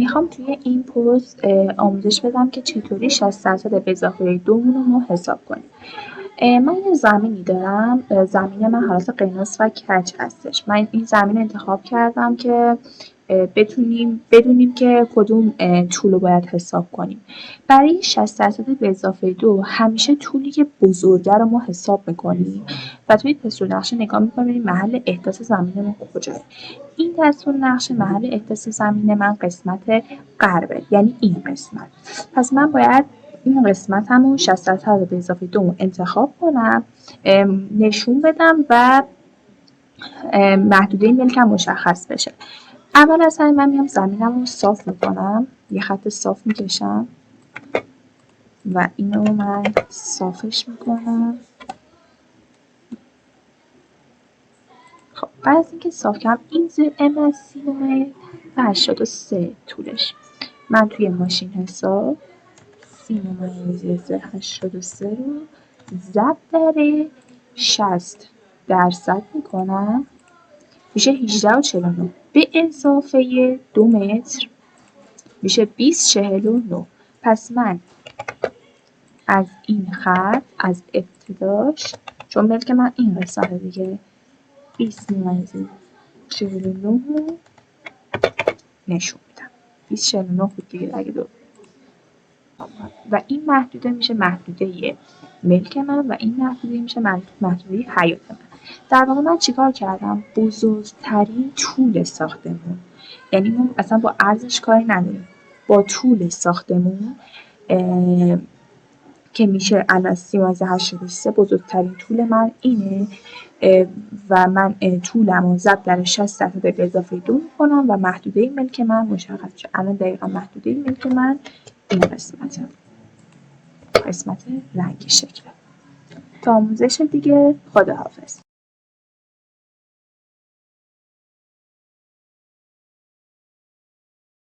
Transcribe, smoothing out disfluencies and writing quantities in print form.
میخوام توی این پست آموزش بدم که چطوری 60% به اضافه 2 رو ما حساب کنیم. من یه زمینی دارم، زمین من حالت قرمز و کج هستش. من این زمین انتخاب کردم که بدونیم که کدوم طول رو باید حساب کنیم. برای 60% به اضافه 2 همیشه طولی که بزرگه رو ما حساب میکنیم و توی تصویر نقشه نگاه میکنیم محل احداث زمین ما کجاست. این تصویر نقشه محل احداث زمین من قسمت غربه، یعنی این قسمت. پس من باید این قسمت همون 60% به اضافه 2 انتخاب کنم، نشون بدم و محدوده ملکم مشخص بشه. اول از همه من میام زمینم رو صاف میکنم، یه خط صاف میکشم و اینو من صافش میکنم. خب بعد از اینکه صاف کردم این زیر ام از 83 طولش. من توی ماشین حساب 83 رو ضرب در 60% میکنم، میشه 18.49 به اضافه 2 متر میشه 20.49. پس من از این خط از ابتداش، چون ملک من این قسمت دیگه، 20.49 رو نشون میدم. 20.49 بود دیگه اگه و این محدوده میشه محدوده ملک من و این محدوده میشه محدوده حیات من. در واقع من چیکار کردم؟ بزرگترین طول ساختمون، یعنی ما اصلا با عرضش کاری نداریم، با طول ساختمون که میشه عدد 83 بزرگترین طول من اینه و من طولم رو ضرب در 60% به اضافه 2 میکنم و محدوده ملک من مشخص شد. الان دقیقا محدوده ملک من این قسمت رنگ شکله. تا آموزش دیگه، خداحافظ.